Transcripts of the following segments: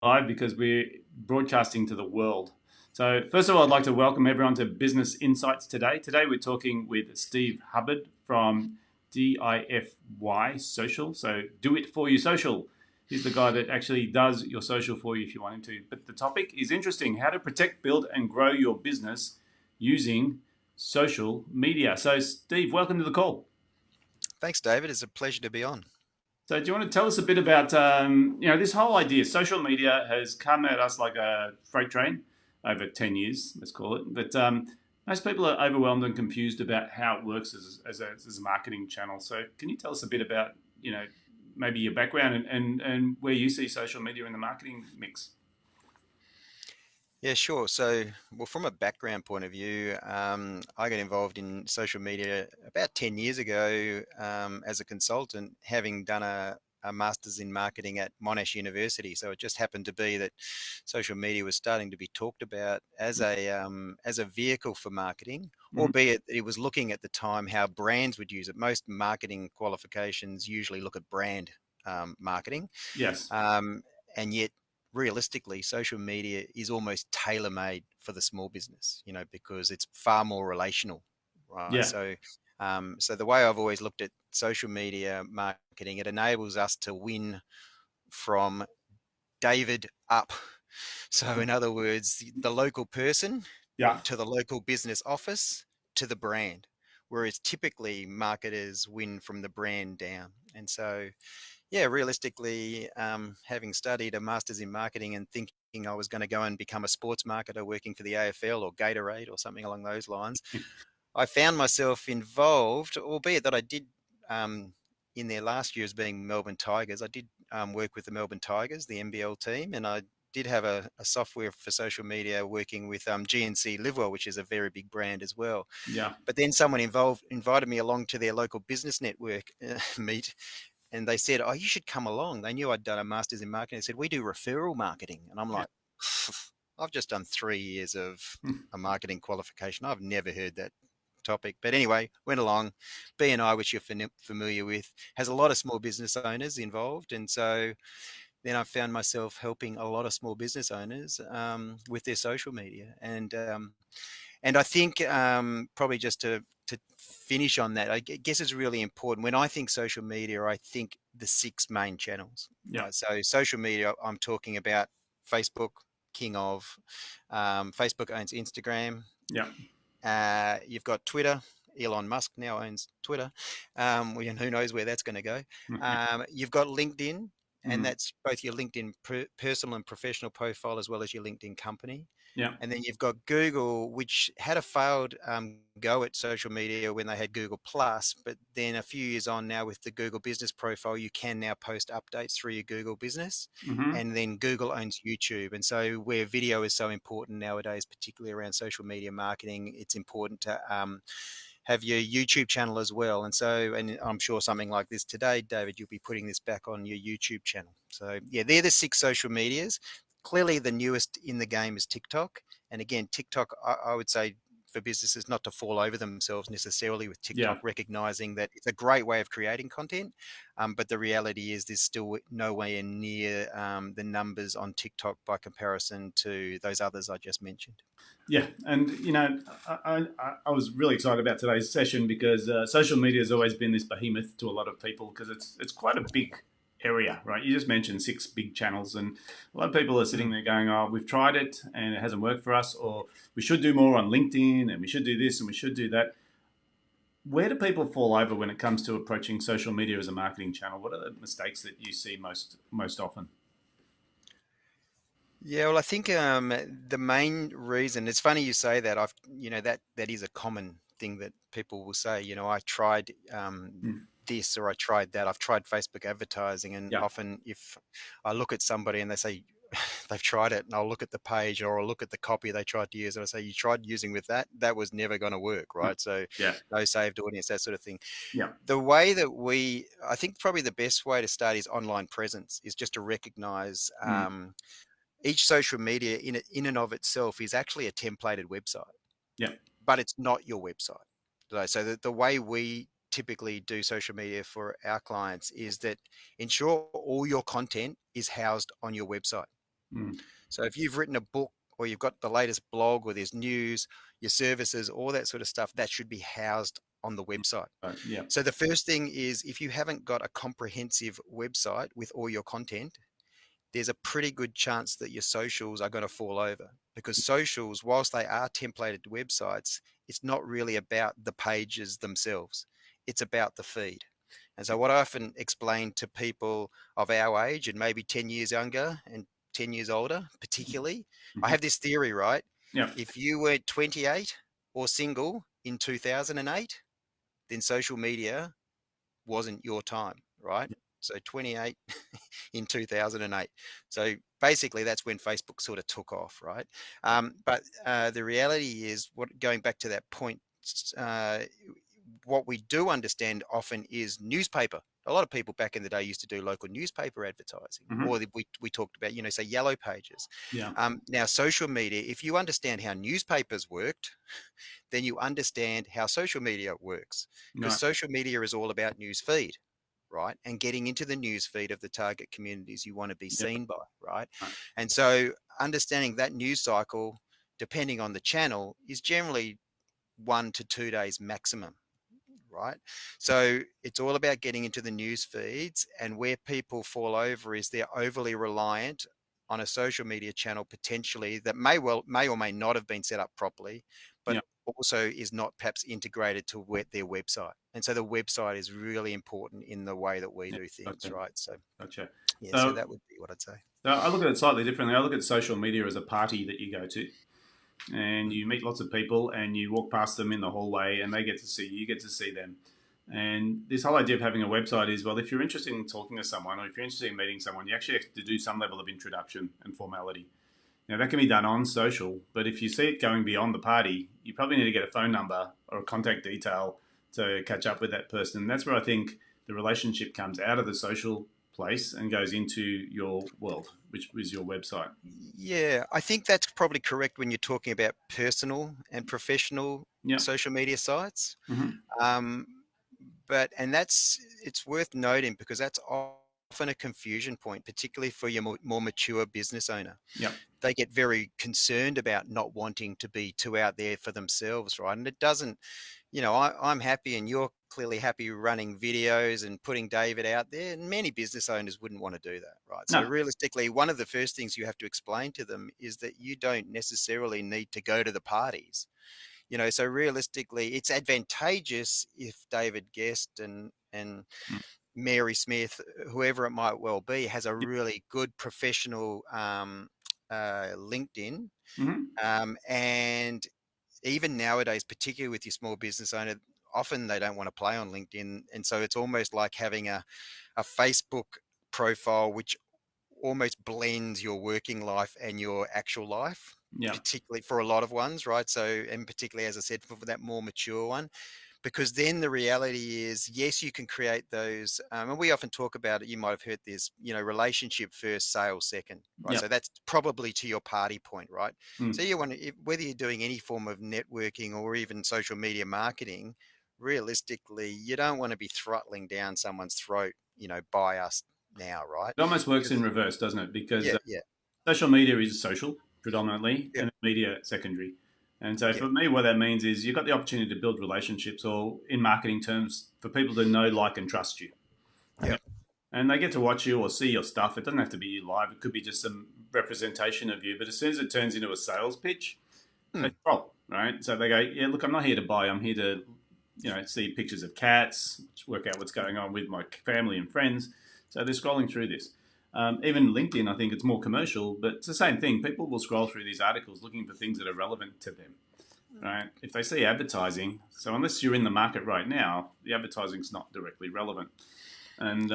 Live because we're broadcasting to the world. So, first of all, I'd like to welcome everyone to Business Insights today. Today, we're talking with Steve Hubbard from DIFY Social. So, Do It For You Social. He's the guy that actually does your social for you if you want him to. But the topic is interesting: how to protect, build, and grow your business using social media. So, Steve, welcome to the call. Thanks, David. It's a pleasure to be on. So, do you want to tell us a bit about this whole idea? Social media has come at us like a freight train over 10 years, let's call it. But most people are overwhelmed and confused about how it works as a marketing channel. So, can you tell us a bit about maybe your background and where you see social media in the marketing mix? Yeah, sure. Well, from a background point of view, I got involved in social media about 10 years ago as a consultant, having done a master's in marketing at Monash University. So it just happened to be that social media was starting to be talked about as a vehicle for marketing, Mhm. albeit it was looking at the time how brands would use it. Most marketing qualifications usually look at brand marketing. Yes. Um, and yet, realistically, social media is almost tailor made for the small business, because it's far more relational, right? Yeah. So the way I've always looked at social media marketing, it enables us to win from David up. So, in other words, the local person Yeah. to the local business office to the brand, whereas typically marketers win from the brand down. And so, yeah, realistically, having studied a master's in marketing and thinking I was going to go and become a sports marketer working for the AFL or Gatorade or something along those lines, I found myself involved, albeit that I did in their last year as being Melbourne Tigers. I did work with the Melbourne Tigers, the NBL team, and I did have a software for social media working with GNC Livewell, which is a very big brand as well. Yeah. But then someone involved invited me along to their local business network meet, and they said, "Oh, you should come along." They knew I'd done a master's in marketing. They said, "We do referral marketing," and I'm Yeah. like, "I've just done 3 years of a marketing qualification. I've never heard that topic." But anyway, went along. BNI, which you're familiar with, has a lot of small business owners involved, and so then I found myself helping a lot of small business owners with their social media, and I think probably just to finish on that, I guess it's really important. When I think social media, I think the six main channels, Yeah. right? So social media, I'm talking about Facebook, king of. Facebook owns Instagram. Yeah. You've got Twitter. Elon Musk now owns Twitter. And who knows where that's going to go. You've got LinkedIn, and Mm. that's both your LinkedIn personal and professional profile as well as your LinkedIn company. Yeah. And then you've got Google, which had a failed go at social media when they had Google Plus, but then a few years on now with the Google Business Profile, you can now post updates through your Google Business. Mm-hmm. And then Google owns YouTube, and so where video is so important nowadays, particularly around social media marketing, it's important to have your YouTube channel as well. And so, and I'm sure something like this today, David, you'll be putting this back on your YouTube channel. So yeah, they're the six social medias. Clearly, the newest in the game is TikTok. And again, TikTok, I would say for businesses not to fall over themselves necessarily with TikTok, Yeah. recognizing that it's a great way of creating content. But the reality is there's still nowhere near the numbers on TikTok by comparison to those others I just mentioned. Yeah, and I was really excited about today's session because social media has always been this behemoth to a lot of people because it's quite a big area, right? You just mentioned six big channels, and a lot of people are sitting Mm. there going, "Oh, we've tried it and it hasn't worked for us," or "We should do more on LinkedIn, and we should do this and we should do that." Where do people fall over when it comes to approaching social media as a marketing channel? What are the mistakes that you see most often? Yeah, well, I think the main reason, it's funny you say that. That is a common thing that people will say. I tried Mm. this or I tried that. I've tried Facebook advertising, and Yeah. often if I look at somebody and they say they've tried it, and I'll look at the page or I'll look at the copy they tried to use, and I say, "You tried using with that? That was never going to work, No. right?" So, Yeah. no saved audience, that sort of thing. Yeah. The way that I think probably the best way to start is online presence, is just to recognize. Mm. Each social media in and of itself is actually a templated website, Yeah. but it's not your website. So the way we typically do social media for our clients is that ensure all your content is housed on your website. Mm. So if you've written a book or you've got the latest blog or there's news, your services, all that sort of stuff, that should be housed on the website. Yeah. So the first thing is if you haven't got a comprehensive website with all your content, there's a pretty good chance that your socials are going to fall over, because socials, whilst they are templated websites, it's not really about the pages themselves. It's about the feed. And so what I often explain to people of our age and maybe 10 years younger and 10 years older, particularly, I Mhm. have this theory, right? Yeah. If you were 28 or single in 2008, then social media wasn't your time, right? So 28 in 2008. So basically, that's when Facebook sort of took off, right? But the reality is, what going back to that point, uh, what we do understand often is newspaper. A lot of people back in the day used to do local newspaper advertising, Hmm. or we talked about, say yellow pages. Yeah. Now, social media, if you understand how newspapers worked, then you understand how social media works, because Right. social media is all about news feed, right? And getting into the news feed of the target communities you want to be Yeah. seen by, right? Right. And so understanding that news cycle, depending on the channel, is generally 1 to 2 days maximum, right? So it's all about getting into the news feeds, and where people fall over is they're overly reliant on a social media channel potentially that may or may not have been set up properly, but Yeah. also is not perhaps integrated to their website. And so the website is really important in the way that we Yeah. do things, Gotcha. right? So Gotcha. yeah, so So, that would be what I'd say. so I look at it slightly differently. I look at social media as a party that you go to, and Mm. you meet lots of people, and you walk past them in the hallway, and they get to see you, you get to see them. And this whole idea of having a website is, well, if you're interested in talking to someone, or if you're interested in meeting someone, you actually have to do some level of introduction and formality. Now, that can be done on social, but if you see it going beyond the party, you probably need to get a phone number or a contact detail to catch up with that person. That's where I think the relationship comes out of the social place and goes into your world, which is your website. Yeah, I think that's probably correct when you're talking about personal and professional Yeah. social media sites. Mm-hmm. Um, and it's worth noting, because that's often a confusion point, particularly for your more mature business owner. Yeah. They get very concerned about not wanting to be too out there for themselves, right? And it doesn't, I'm happy and you're clearly happy running videos and putting David out there, and many business owners wouldn't want to do that, right? So No. realistically, one of the first things you have to explain to them is that you don't necessarily need to go to the parties. So realistically, it's advantageous if David Guest and Mm. Mary Smith, whoever it might well be, has a Yeah. really good professional LinkedIn. Mm-hmm. And even nowadays, particularly with your small business owner, often they don't want to play on LinkedIn. And so it's almost like having a Facebook profile, which almost blends your working life and your actual life, Yeah. particularly for a lot of ones, right? So, and particularly, as I said, for that more mature one, because then the reality is, yes, you can create those, and we often talk about it. You might have heard this, relationship first, sales second, right? Yeah. So that's probably to your party point, right? So Mm. you want to, whether you're doing any form of networking or even social media marketing, realistically, you don't want to be throttling down someone's throat, buy us now, right? It almost works in Because reverse, doesn't it? Because yeah, yeah, social media is social predominantly, yeah, and media secondary. And so yeah, for me, what that means is you've got the opportunity to build relationships, or in marketing terms, for people to know, like, and trust you. yeah. And they get to watch you or see your stuff. It doesn't have to be you live. It could be just some representation of you. But as soon as it turns into a sales pitch, Hmm. they drop, right? So they go, yeah, look, I'm not here to buy. I'm here to, see pictures of cats, work out what's going on with my family and friends. So they're scrolling through this. Even LinkedIn, I think it's more commercial, but it's the same thing. People will scroll through these articles looking for things that are relevant to them, right? If they see advertising, so unless you're in the market right now, the advertising's not directly relevant. And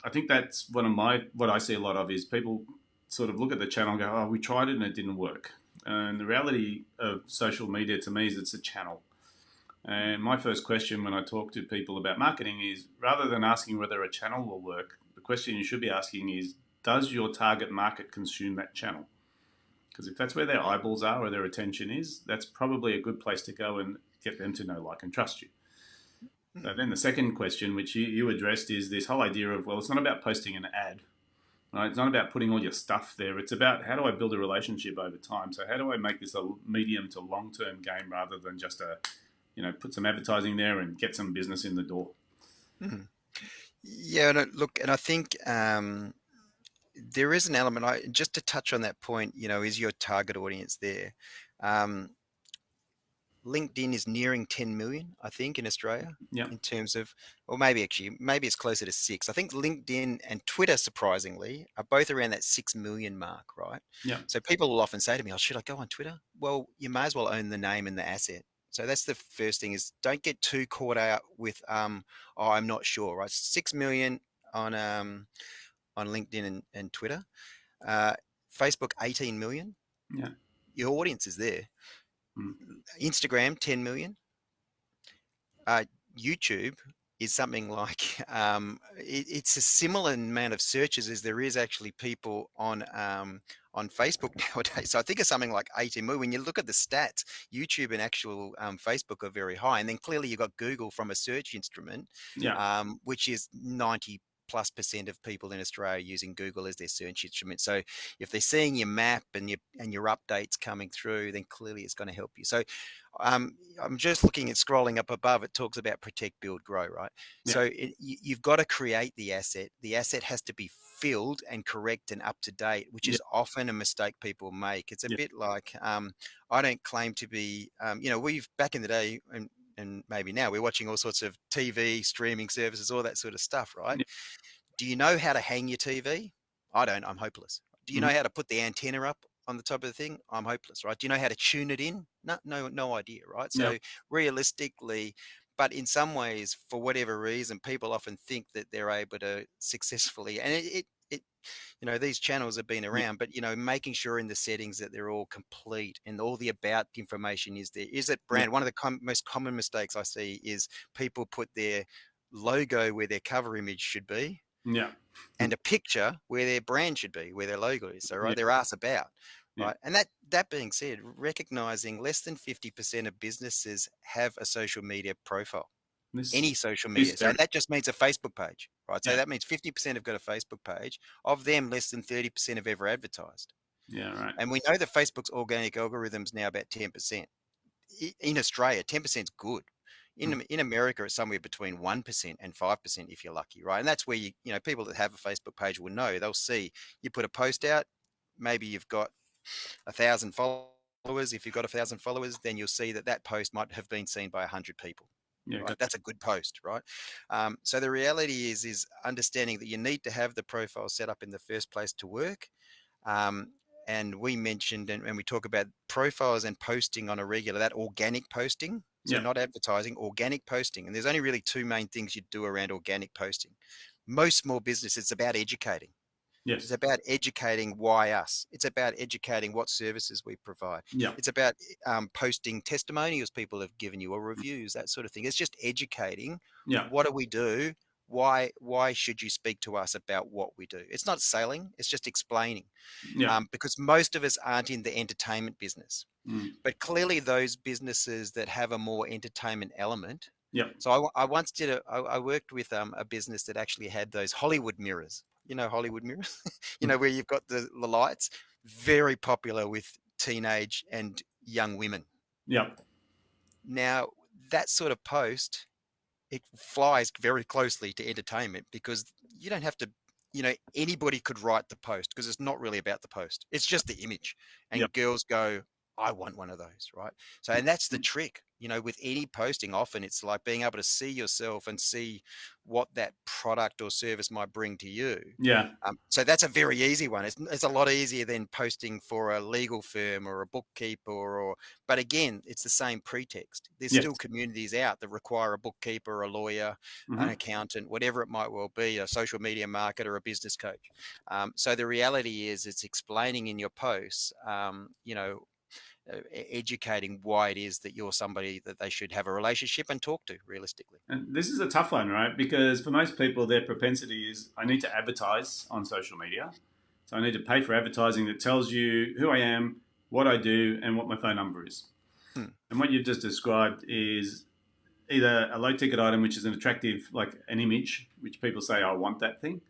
I think that's what I see a lot of is people sort of look at the channel and go, oh, we tried it and it didn't work. And the reality of social media to me is it's a channel. And my first question when I talk to people about marketing is, rather than asking whether a channel will work, the question you should be asking is, does your target market consume that channel? Because if that's where their eyeballs are or their attention is, that's probably a good place to go and get them to know, like, and trust you. So then the second question, which you addressed, is this whole idea of, well, it's not about posting an ad, right? It's not about putting all your stuff there. It's about how do I build a relationship over time. So how do I make this a medium to long-term game rather than just put some advertising there and get some business in the door. Mhm. Yeah, and look, and I think there is an element. Just to touch on that point, is your target audience there? Um, LinkedIn is nearing 10 million, I think, in Australia Yeah. in terms of, or maybe it's closer to 6. I think LinkedIn and Twitter, surprisingly, are both around that 6 million mark, right? Yeah. So people will often say to me, "Oh, should I go on Twitter?" Well, you may as well own the name and the asset. So that's the first thing, is don't get too caught out with, oh, I'm not sure, right? 6 million on LinkedIn and Twitter. Uh, Facebook, 18 million. Yeah. Your audience is there. Mm. Instagram, 10 million. YouTube is something like it's a similar amount of searches as there is actually people on Facebook nowadays. So I think it's something like 18 million. When you look at the stats, YouTube and actual Facebook are very high, and then clearly you've got Google from a search instrument, Yeah. which is 90+% of people in Australia using Google as their search instrument. So if they're seeing your map and your updates coming through, then clearly it's going to help you. So I'm just looking at scrolling up above. It talks about protect, build, grow, right? Yeah. So you've got to create the asset. The asset has to be filled and correct and up to date, which is often a mistake people make. It's a bit like I don't claim to be. We've back in the day and maybe now we're watching all sorts of TV streaming services, all that sort of stuff, right? Yeah. Do you know how to hang your TV? I don't. I'm hopeless. Do you know how to put the antenna up on the top of the thing? I'm hopeless, right? Do you know how to tune it in? No idea, right? So Yeah. realistically, but in some ways, for whatever reason, people often think that they're able to successfully, and these channels have been around, but making sure in the settings that they're all complete and all the about information is there. Is it brand? One of the most common mistakes I see is people put their logo where their cover image should be, Yeah. and a picture where their brand should be, where their logo is. So, right, Yeah. their ass about, Yeah. right? And that being said, recognizing less than 50% of businesses have a social media profile, any social media. So that just means a Facebook page, right? So that means 50% have got a Facebook page. Of them, less than 30% have ever advertised. Yeah. Right. And we know that Facebook's organic algorithm's now about 10%. In Australia, 10% is good. In America, it's somewhere between 1% and 5% if you're lucky, right? And that's where people that have a Facebook page will know. They'll see you put a post out, maybe you've got 1,000 followers. If you've got 1,000 followers, then you'll see that post might have been seen by 100 people. Yeah. Right? That's a good post, right? So the reality is understanding that you need to have the profile set up in the first place to work. And we mentioned, and we talk about profiles and posting on a regular, that organic posting. So not advertising, organic posting. And there's only really two main things you do around organic posting. Most small businesses, it's about educating. Yes. It's about educating why us. It's about educating what services we provide. Yeah. It's about posting testimonials people have given you or reviews, that sort of thing. It's just educating. Yeah. What do we do? Why should you speak to us about what we do? It's not selling, it's just explaining. Yeah. Because most of us aren't in the entertainment business. But clearly those businesses that have a more entertainment element. Yeah. So I once I worked with a business that actually had those Hollywood mirrors. Hollywood mirrors, where you've got the lights, very popular with teenage and young women. Yeah. Now, that sort of post, it flies very closely to entertainment because you don't have to, anybody could write the post because it's not really about the post. It's just the image. And girls go, I want one of those, right? So, and that's the trick, with any posting, often it's like being able to see yourself and see what that product or service might bring to you. Yeah. So that's a very easy one. It's a lot easier than posting for a legal firm or a bookkeeper but again, it's the same pretext. There's still communities out that require a bookkeeper, a lawyer, an accountant, whatever it might well be, a social media marketer, a business coach. So the reality is it's explaining in your posts, educating why it is that you're somebody that they should have a relationship and talk to realistically. And this is a tough one, right? Because for most people, their propensity is I need to advertise on social media. So I need to pay for advertising that tells you who I am, what I do, and what my phone number is. And what you've just described is either a low ticket item, which is an attractive, like an image, which people say, I want that thing.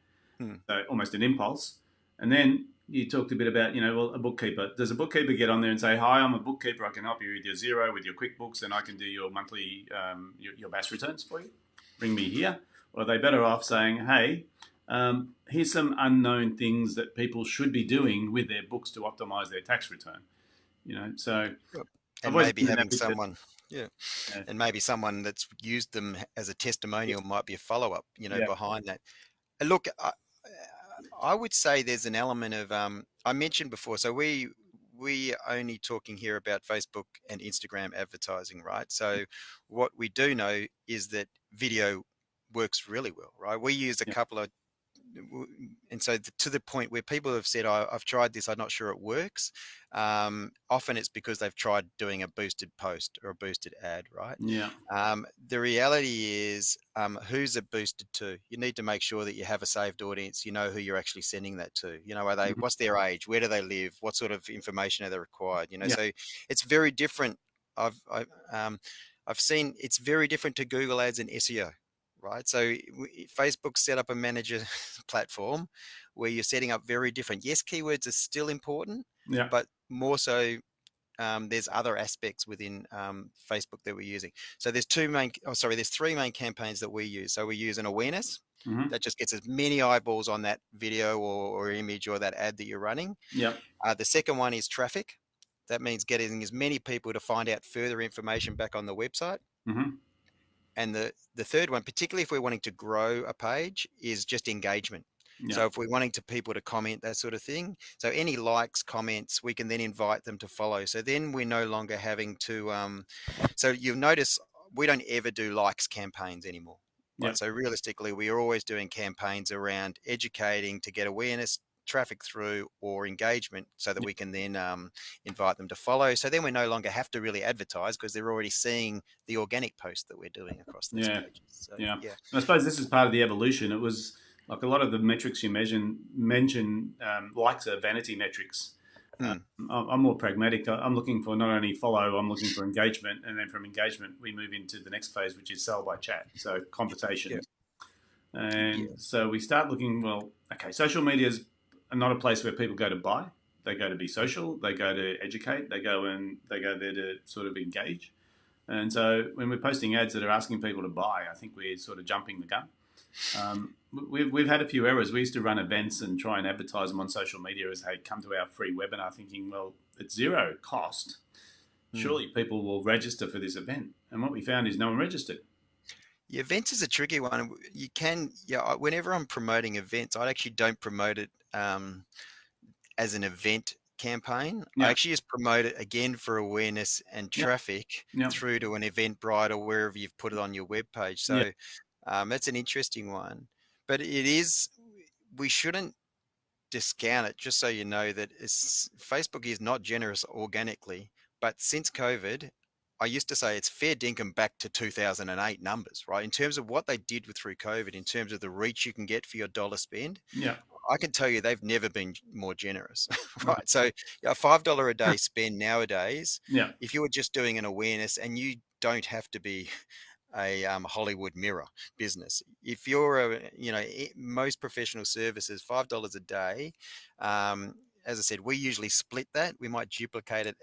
So almost an impulse. And then you talked a bit about, well, a bookkeeper. Does a bookkeeper get on there and say, "Hi, I'm a bookkeeper. I can help you with your Xero, with your QuickBooks, and I can do your monthly your BAS returns for you. Bring me here." Or are they better off saying, "Hey, here's some unknown things that people should be doing with their books to optimize their tax return." So Yep. I've And always maybe been in that having business. someone, yeah, Yeah, and maybe someone that's used them as a testimonial might be a follow-up, yeah, behind that. Look, I would say there's an element of I mentioned before, so we only talking here about Facebook and Instagram advertising, right? So what we do know is that video works really well, right? We use a yeah, couple of and so to the point where people have said, I've tried this, I'm not sure it works. Often it's because they've tried doing a boosted post or a boosted ad, right? yeah, The reality is, who's it boosted to? You need to make sure that you have a saved audience. You know who you're actually sending that to. Are they? mhm, What's their age? Where do they live? What sort of information are they required? yeah, So it's very different. I've seen it's very different to Google Ads and SEO, right? So Facebook set up a manager platform where you're setting up very different. Yes, keywords are still important, yeah, but more so there's other aspects within Facebook that we're using. So there's three main campaigns that we use. So we use an awareness mhm, that just gets as many eyeballs on that video or image or that ad that you're running. yeah, The second one is traffic. That means getting as many people to find out further information back on the website. mhm, And the third one, particularly if we're wanting to grow a page, is just engagement. yeah, So if we're wanting to people to comment, that sort of thing. So any likes, comments, we can then invite them to follow. So then we're no longer having to. So you'll notice we don't ever do likes campaigns anymore, yeah, right? So realistically, we are always doing campaigns around educating to get awareness, traffic through, or engagement, so that yeah, we can then invite them to follow. So then we no longer have to really advertise because they're already seeing the organic post that we're doing across those yeah. pages. So Yeah, yeah. and I suppose this is part of the evolution. It was like a lot of the metrics you mention likes are vanity metrics. Mm, I'm more pragmatic. I'm looking for not only follow, I'm looking for engagement, and then from engagement we move into the next phase, which is sell by chat. So yeah. conversations, Yeah. and so we start looking. Well, okay, social media is not a place where people go to buy. They go to be social. They go to educate. They go there to sort of engage. And so when we're posting ads that are asking people to buy, I think we're sort of jumping the gun. We've had a few errors. We used to run events and try and advertise them on social media as, "Hey, come to our free webinar," thinking, well, it's zero cost. Mm. Surely people will register for this event. And what we found is no one registered. Yeah, events is a tricky one. You can, yeah, whenever I'm promoting events, I actually don't promote it as an event campaign. I Yeah, actually just promote it again for awareness and yeah, traffic yeah, through to an Eventbrite or wherever you've put it on your web page. yeah, So that's an interesting one. But it is, we shouldn't discount it, just so you know that Facebook is not generous organically. But since COVID, I used to say it's fair dinkum back to 2008 numbers, right? In terms of what they did through COVID, in terms of the reach you can get for your dollar spend, yeah, I can tell you they've never been more generous, right, right? So a $5 a day spend nowadays, yeah, if you were just doing an awareness, and you don't have to be a Hollywood Mirror business. If you're most professional services, $5 a day. As I said, we usually split that. We might duplicate it,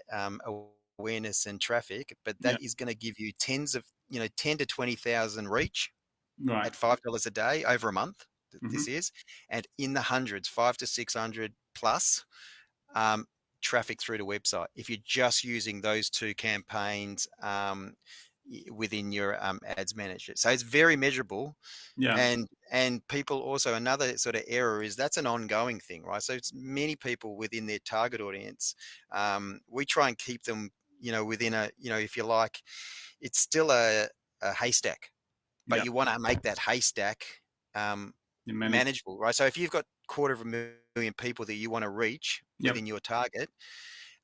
awareness and traffic, but yeah, that is going to give you 10 to 20,000 reach right, at $5 a day over a month. hmm, This is, and in the hundreds, 5 to 600 plus um, traffic through to website. If you're just using those two campaigns within your ads manager, so it's very measurable. yeah, And people also, another sort of error is that's an ongoing thing, right? So it's many people within their target audience. We try and keep them, within a, if you like, it's still a haystack, but yeah, you want to make that haystack um, you manage, manageable, right? So if you've got quarter of a million people that you want to reach yep, within your target,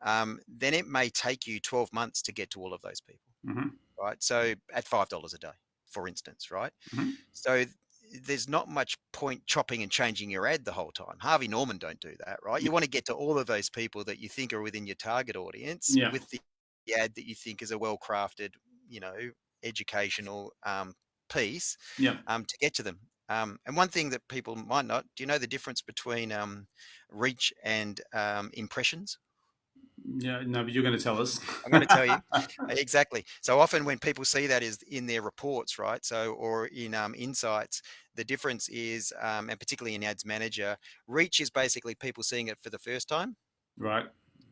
then it may take you 12 months to get to all of those people, hmm, right? So at $5 a day, for instance, right? hmm, So there's not much point chopping and changing your ad the whole time. Harvey Norman don't do that, right? You want to get to all of those people that you think are within your target audience yeah, with the ad that you think is a well-crafted, you know, educational piece yeah, to get to them. And one thing that people might not, do you know the difference between reach and impressions? Yeah, no, but you're going to tell us. I'm going to tell you exactly. So often when people see that is in their reports, right? So or in insights, the difference is, and particularly in Ads Manager, reach is basically people seeing it for the first time. Right.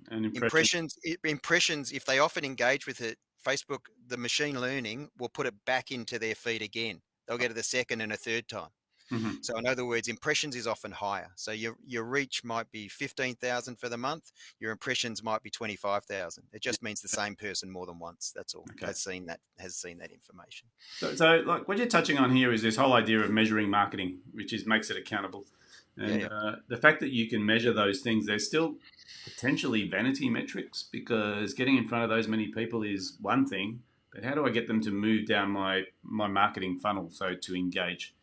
And impression. Impressions, if they often engage with it, Facebook, the machine learning will put it back into their feed again. They'll get it a second and a third time. Hmm. So in other words, impressions is often higher. So your reach might be 15,000 for the month. Your impressions might be 25,000. It just means the same person more than once. That's all. Okay. Has seen that information. So, like what you're touching on here is this whole idea of measuring marketing, which is makes it accountable. Yeah, And yeah. the fact that you can measure those things, they're still potentially vanity metrics because getting in front of those many people is one thing, but how do I get them to move down my marketing funnel so to engage?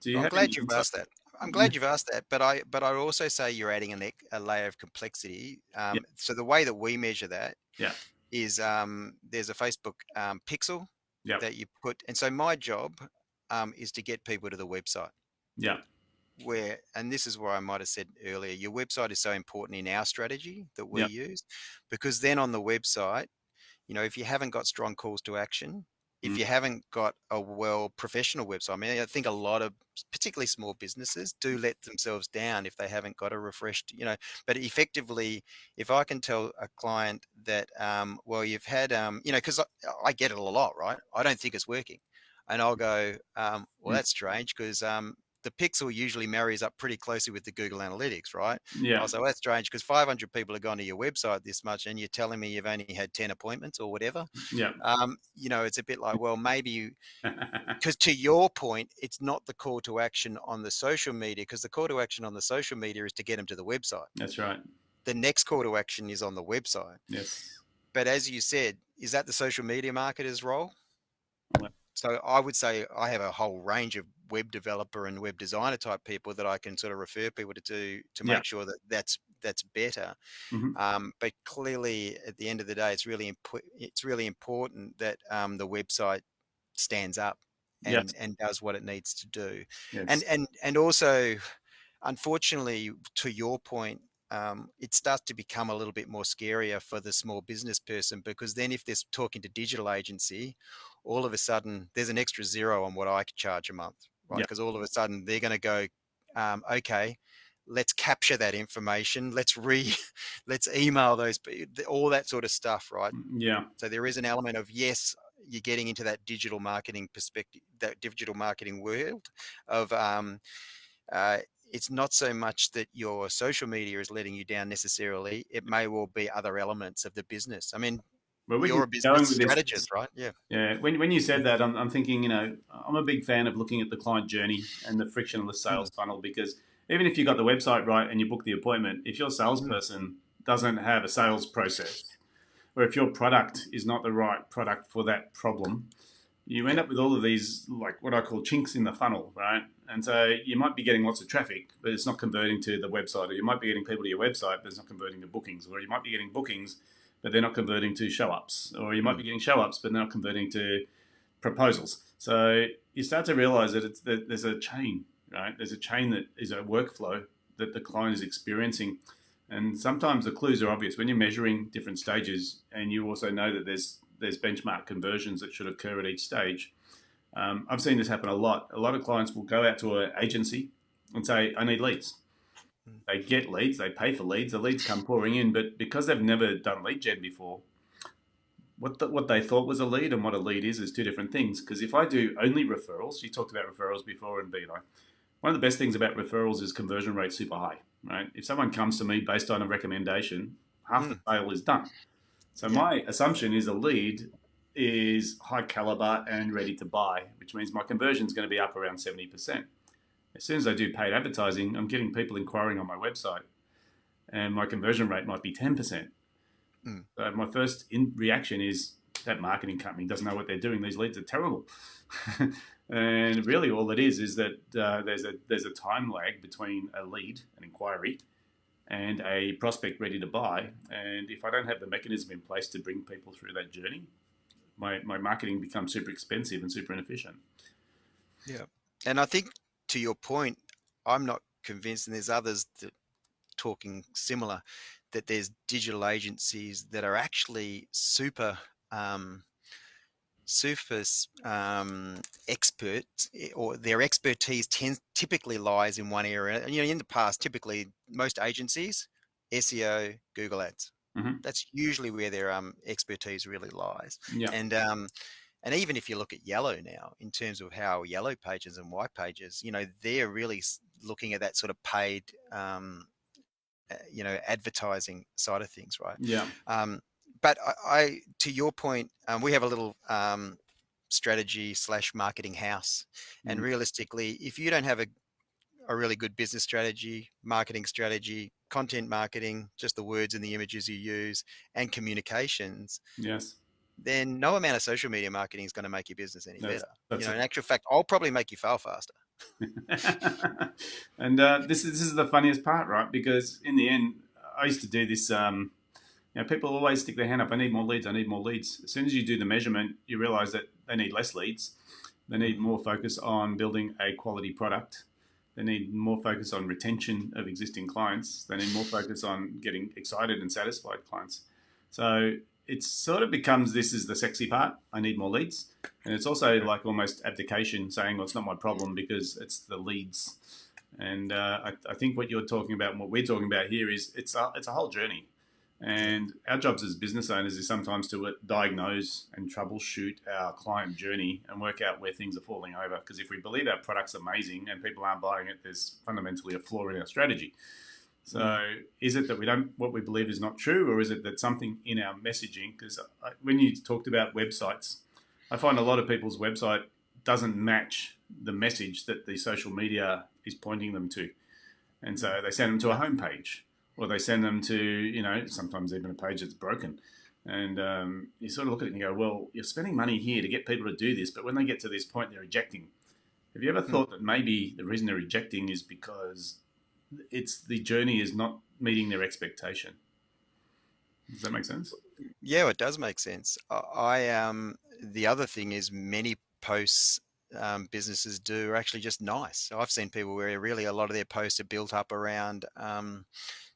Do you I'm have any glad you've insight? asked that. I'm glad you've asked that, but I also say you're adding a layer of complexity. Yeah, So the way that we measure that yeah, is there's a Facebook pixel yeah, that you put, and so my job is to get people to the website. yeah, And this is where I might have said earlier, your website is so important in our strategy that we yeah, use, because then on the website, if you haven't got strong calls to action, if mm, you haven't got a well professional website, I mean, I think a lot of particularly small businesses do let themselves down if they haven't got a refreshed, but effectively, if I can tell a client that, well, you've had, because I get it a lot, right? I don't think it's working. And I'll go, well, mm, that's strange because the pixel usually marries up pretty closely with the Google Analytics, right? yeah, I'll say, well, that's strange because 500 people have gone to your website this much and you're telling me you've only had 10 appointments or whatever. yeah, It's a bit like, well, maybe because to your point, it's not the call to action on the social media, because the call to action on the social media is to get them to the website. That's right. The next call to action is on the website. Yes. But as you said, is that the social media marketer's role? Well, So I would say I have a whole range of web developer and web designer type people that I can sort of refer people to yeah. make sure that that's better. Hmm. But clearly, at the end of the day, it's really important that the website stands up Yes. and does what it needs to do. And Yes. and and also, unfortunately, to your point, it starts to become a little bit more scarier for the small business person, because then if they're talking to digital agency, all of a sudden there's an extra zero on what I could charge a month, right? Yeah. Because all of a sudden they're going to go, okay, let's capture that information. Let's email those, all that sort of stuff, right? Yeah. So there is an element of, yes, you're getting into that digital marketing perspective, that digital marketing world of, uh, it's not so much that your social media is letting you down necessarily. It may well be other elements of the business. I mean, Where we can you're a keep business going with this. strategist, right? Yeah. Yeah. When you said that, I'm thinking, I'm a big fan of looking at the client journey and the frictionless Mm, sales funnel because even if you got the website right and you book the appointment, if your mm, salesperson doesn't have a sales process, or if your product is not the right product for that problem, you end yeah. up with all of these, like what I call chinks in the funnel, right? And so you might be getting lots of traffic, but it's not converting to the website, or you might be getting people to your website, but it's not converting to bookings, or you might be getting bookings, but they're not converting to show ups, or you might be Mm, getting show ups, but they're not converting to proposals. So you start to realize that there's a chain, right? There's a chain that is a workflow that the client is experiencing. And sometimes the clues are obvious when you're measuring different stages, and you also know that there's benchmark conversions that should occur at each stage. I've seen this happen a lot. A lot of clients will go out to an agency and say, "I need leads." mm, They get leads, they pay for leads, the leads come pouring in, but because they've never done lead gen before, what they thought was a lead and what a lead is two different things. Because if I do only referrals, you talked about referrals before in BNI. One of the best things about referrals is conversion rate super high, right? If someone comes to me based on a recommendation, half the mm, sale is done. So yeah. my assumption is a lead is high caliber and ready to buy, which means my conversion is going to be up around 70%. As soon as I do paid advertising, I'm getting people inquiring on my website, and my conversion rate might be 10%. Mm, So my first reaction is that marketing company doesn't know what they're doing. These leads are terrible. And really, all it is that there's a time lag between a lead, an inquiry, and a prospect ready to buy. And if I don't have the mechanism in place to bring people through that journey, my marketing becomes super expensive and super inefficient. yeah. And I think to your point, I'm not convinced, and there's others that talking similar, that there's digital agencies that are actually um, super experts, or their expertise typically lies in one area. And in the past, typically most agencies, SEO, Google Ads. Hmm. That's usually where their expertise really lies. Yeah. And even if you look at Yellow now, in terms of how Yellow Pages and White Pages, they're really looking at that sort of paid, advertising side of things, right? Yeah. Um, but I, to your point, we have a little strategy / marketing house, and Mm. realistically, if you don't have a really good business strategy, marketing strategy, content marketing, just the words and the images you use, and communications, Yes. then no amount of social media marketing is going to make your business any That's better. that's In actual fact, I'll probably make you fail faster. and this is the funniest part, right? Because in the end, I used to do this. People always stick their hand up. I need more leads. I need more leads. As soon as you do the measurement, you realize that they need less leads. They need more focus on building a quality product. They need more focus on retention of existing clients. They need more focus on getting excited and satisfied clients. So it sort of becomes, this is the sexy part. I need more leads. And it's also like almost abdication, saying, well, it's not my problem because it's the leads. And I think what you're talking about and what we're talking about here is it's a whole journey. Yeah. And our jobs as business owners is sometimes to diagnose and troubleshoot our client journey and work out where things are falling over. Because if we believe our product's amazing and people aren't buying it, there's fundamentally a flaw in our strategy. So is it that what we believe is not true, or is it that something in our messaging? Because when you talked about websites, I find a lot of people's website doesn't match the message that the social media is pointing them to. And so they send them to a homepage, or they send them to, sometimes even a page that's broken. And you sort of look at it and you go, well, you're spending money here to get people to do this, but when they get to this point, they're rejecting. Have you ever thought that maybe the reason they're rejecting is because the journey is not meeting their expectation? Does that make sense? Yeah, it does make sense. The other thing is, many posts businesses do are actually just nice. So I've seen people where really a lot of their posts are built up around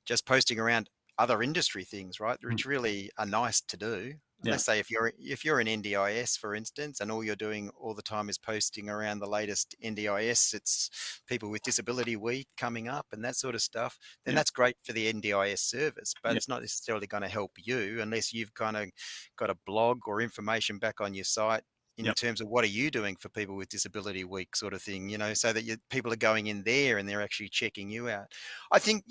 just posting around other industry things, right? Mm. Which really are nice to do. Yeah. Let's say if you're an NDIS, for instance, and all you're doing all the time is posting around the latest NDIS, it's People with Disability Week coming up and that sort of stuff, then Yeah. that's great for the NDIS service, but Yeah. it's not necessarily going to help you unless you've kind of got a blog or information back on your site in Yeah. terms of what are you doing for People with Disability Week, sort of thing, so that people are going in there and they're actually checking you out. I think,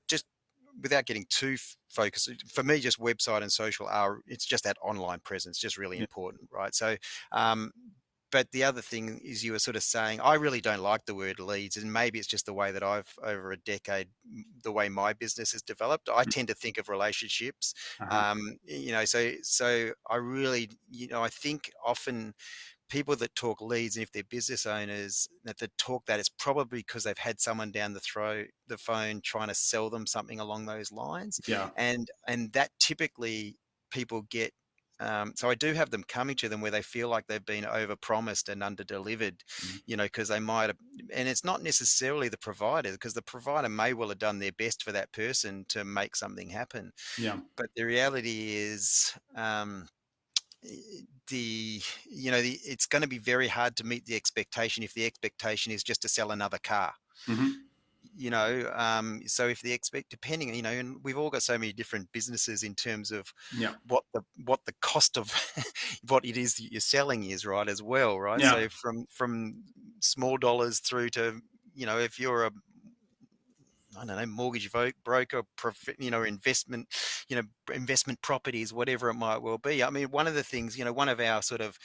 just without getting too focused, for me, just website and social it's just that online presence, just really Yeah. important, right? So, um, but the other thing is, you were sort of saying, I really don't like the word leads, and maybe it's just the way that I've, over a decade, the way my business has developed. I Mm. tend to think of relationships. Uh-huh. So I really, I think often people that talk leads, and if they're business owners that talk that, it's probably because they've had someone down the phone trying to sell them something along those lines, Yeah. and that typically people get. So I do have them coming to them where they feel like they've been overpromised and underdelivered, Mm. because they might have, and it's not necessarily the provider, because the provider may well have done their best for that person to make something happen, Yeah. but the reality is, it's going to be very hard to meet the expectation if the expectation is just to sell another car. Hmm. So if the depending, and we've all got so many different businesses in terms of Yeah. what the cost of what it is that you're selling is, right, as well, right? Yeah. So from small dollars through to, if you're a, I don't know, mortgage broker, investment, investment properties, whatever it might well be. I mean, one of the things, one of our sort of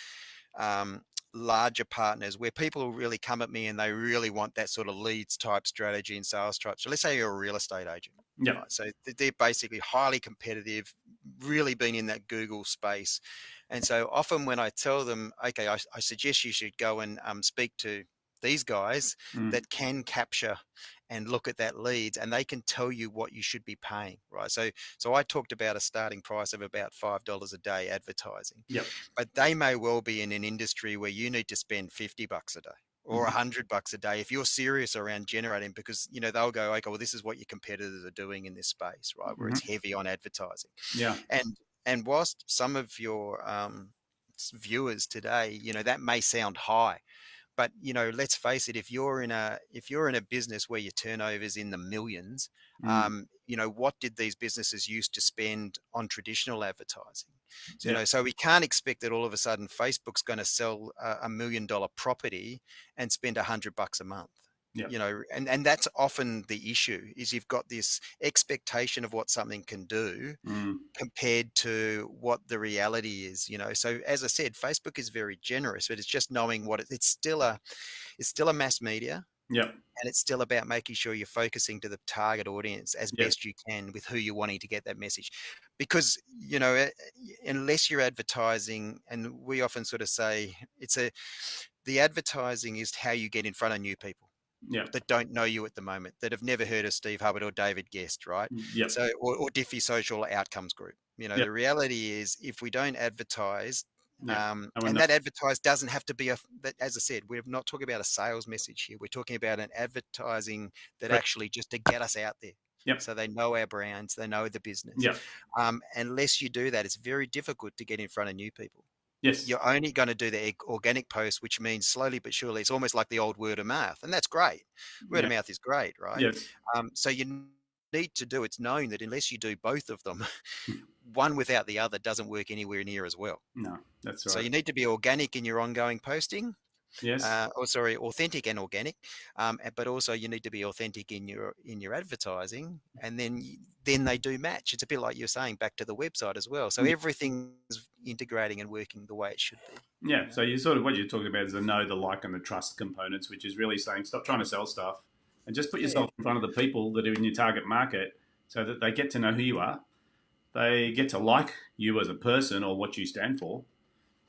um, larger partners, where people really come at me and they really want that sort of leads type strategy and sales type. So let's say you're a real estate agent, Yeah. right? So they're basically highly competitive, really been in that Google space. And so often when I tell them, okay, I suggest you should go and speak to these guys Mm. that can capture and look at that leads, and they can tell you what you should be paying, right? So I talked about a starting price of about $5 a day advertising, Yeah. but they may well be in an industry where you need to spend $50 a day or $100 a day if you're serious around generating, because they'll go, okay, well, this is what your competitors are doing in this space, right, where it's heavy on advertising. Yeah. And whilst some of your viewers today, that may sound high, but let's face it, if you're in a business where your turnover is in the millions, what did these businesses used to spend on traditional advertising? So, so we can't expect that all of a sudden Facebook's going to sell $1 million property and spend $100 a month. And that's often the issue, is you've got this expectation of what something can do compared to what the reality is. So as I said, Facebook is very generous, but it's just knowing what it's still a mass media. And it's still about making sure you're focusing to the target audience as best you can with who you're wanting to get that message. Because, unless you're advertising, and we often sort of say the advertising is how you get in front of new people that don't know you at the moment, that have never heard of Steve Hubbard or David Guest, right? So, or Diffie Social Outcomes Group. The reality is, if we don't advertise, and that advertise doesn't have to be as I said, we're not talking about a sales message here. We're talking about an advertising that actually just to get us out there. So they know our brands, they know the business. Unless you do that, it's very difficult to get in front of new people. You're only going to do the organic post, which means slowly but surely, it's almost like the old word of mouth. And that's great. Word of mouth is great, right? So you need to do, it's known that unless you do both of them, one without the other doesn't work anywhere near as well. No, that's right. So you need to be organic in your ongoing posting. Authentic and organic, but also you need to be authentic in your advertising, and then they do match. It's a bit like you're saying, back to the website as well. So everything's integrating and working the way it should be. So you sort of, what you're talking about is the know, the like, and the trust components, which is really saying stop trying to sell stuff and just put yourself in front of the people that are in your target market, so that they get to know who you are, they get to like you as a person or what you stand for.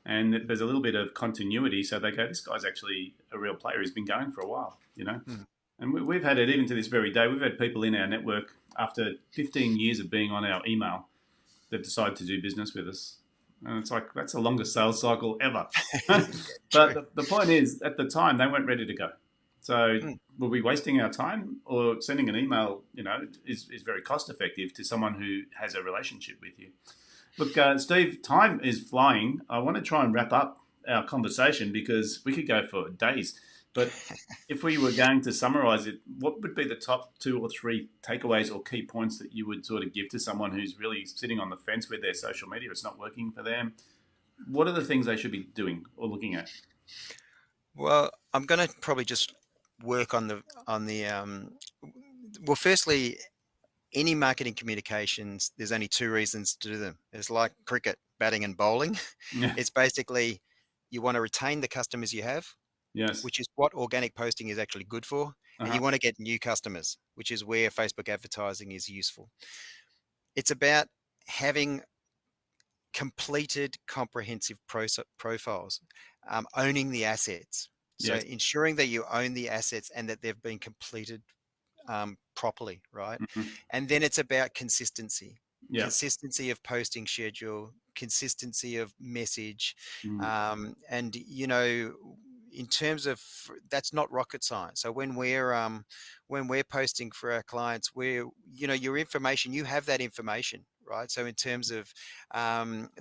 And there's a little bit of continuity, so they go, this guy's actually a real player. He's been going for a while, And we've had it even to this very day. We've had people in our network after 15 years of being on our email that decide to do business with us. And it's like, that's the longest sales cycle ever. But the point is, at the time, they weren't ready to go. So were we wasting our time, or sending an email, is very cost effective to someone who has a relationship with you? Look, Steve, time is flying. I want to try and wrap up our conversation because we could go for days. But if we were going to summarize it, what would be the top 2 or 3 takeaways or key points that you would sort of give to someone who's really sitting on the fence with their social media? It's not working for them. What are the things they should be doing or looking at? Well, I'm going to probably just work on the well, firstly, any marketing communications, there's only 2 reasons to do them. It's like cricket, batting and bowling. It's basically, you want to retain the customers you have, which is what organic posting is actually good for. And you want to get new customers, which is where Facebook advertising is useful. It's about having completed comprehensive profiles, owning the assets. So ensuring that you own the assets and that they've been completed properly, right? And then it's about consistency. Consistency of posting schedule, consistency of message, and in terms of, that's not rocket science. So when we're posting for our clients, your information, you have that information, right? So in terms of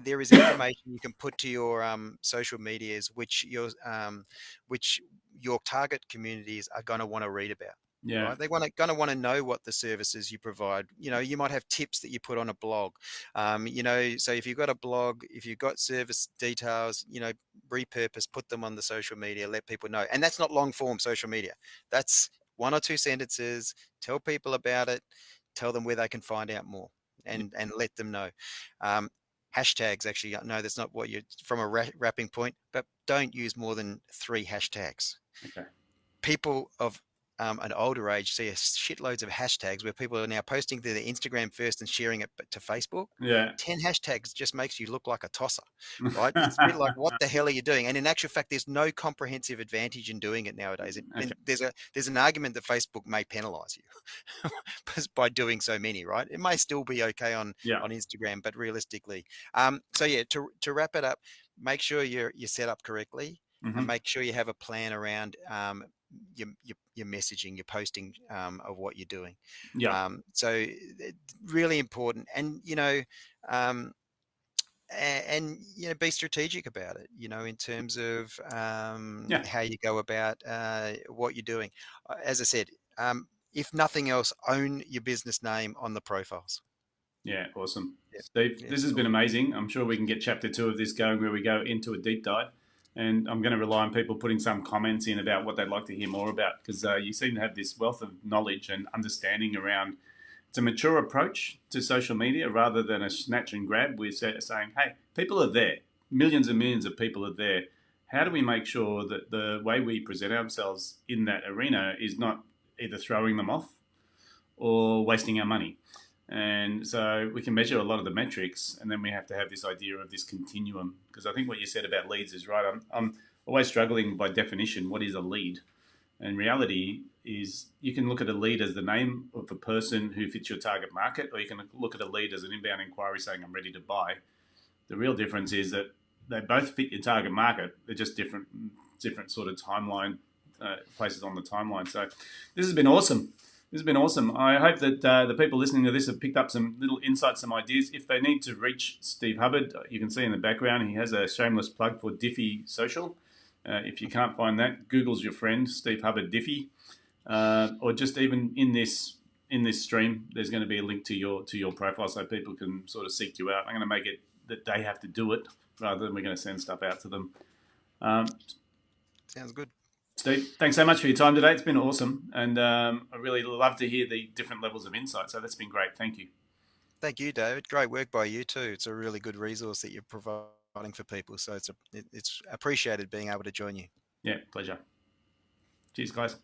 there is information you can put to your social medias, which your target communities are going to want to read about. Right? They're going to want to know what the services you provide. You might have tips that you put on a blog. So if you've got a blog, if you've got service details, repurpose, put them on the social media, let people know. And that's not long form social media. That's 1 or 2 sentences. Tell people about it. Tell them where they can find out more, and let them know. Hashtags, actually, no, that's not what you're from a wrapping point, but don't use more than 3 hashtags. Okay. People of an older age see shitloads of hashtags where people are now posting to their Instagram first and sharing it to Facebook. 10 hashtags just makes you look like a tosser, right? It's a bit like, what the hell are you doing? And in actual fact, there's no comprehensive advantage in doing it nowadays. There's an argument that Facebook may penalize you by doing so many, right? It may still be okay on Instagram, but realistically. To wrap it up, make sure you're set up correctly. Hmm. and make sure you have a plan around your messaging, your posting of what you're doing. Yeah. So really important, and um, be strategic about it. In terms of Yeah. how you go about what you're doing. As I said, if nothing else, own your business name on the profiles. Yeah. Awesome. Yeah, Steve, yeah, this has been cool. amazing. I'm sure we can get chapter 2 of this going where we go into a deep dive. And I'm going to rely on people putting some comments in about what they'd like to hear more about because you seem to have this wealth of knowledge and understanding around. It's a mature approach to social media rather than a snatch and grab. We're saying, hey, people are there. Millions and millions of people are there. How do we make sure that the way we present ourselves in that arena is not either throwing them off or wasting our money? And so we can measure a lot of the metrics, and then we have to have this idea of this continuum. Because I think what you said about leads is right. I'm always struggling by definition. What is a lead? And reality is you can look at a lead as the name of the person who fits your target market, or you can look at a lead as an inbound inquiry saying, I'm ready to buy. The real difference is that they both fit your target market. They're just different sort of timeline, places on the timeline. So this has been awesome. This has been awesome. I hope that the people listening to this have picked up some little insights, some ideas. If they need to reach Steve Hubbard, you can see in the background he has a shameless plug for Diffie Social. If you can't find that, Google's your friend, Steve Hubbard Diffie, or just even in this stream, there's going to be a link to your profile so people can sort of seek you out. I'm going to make it that they have to do it rather than we're going to send stuff out to them. Sounds good. Steve, thanks so much for your time today. It's been awesome, and I really love to hear the different levels of insight. So that's been great. Thank you. Thank you, David. Great work by you too. It's a really good resource that you're providing for people. So it's appreciated being able to join you. Yeah, pleasure. Cheers, guys.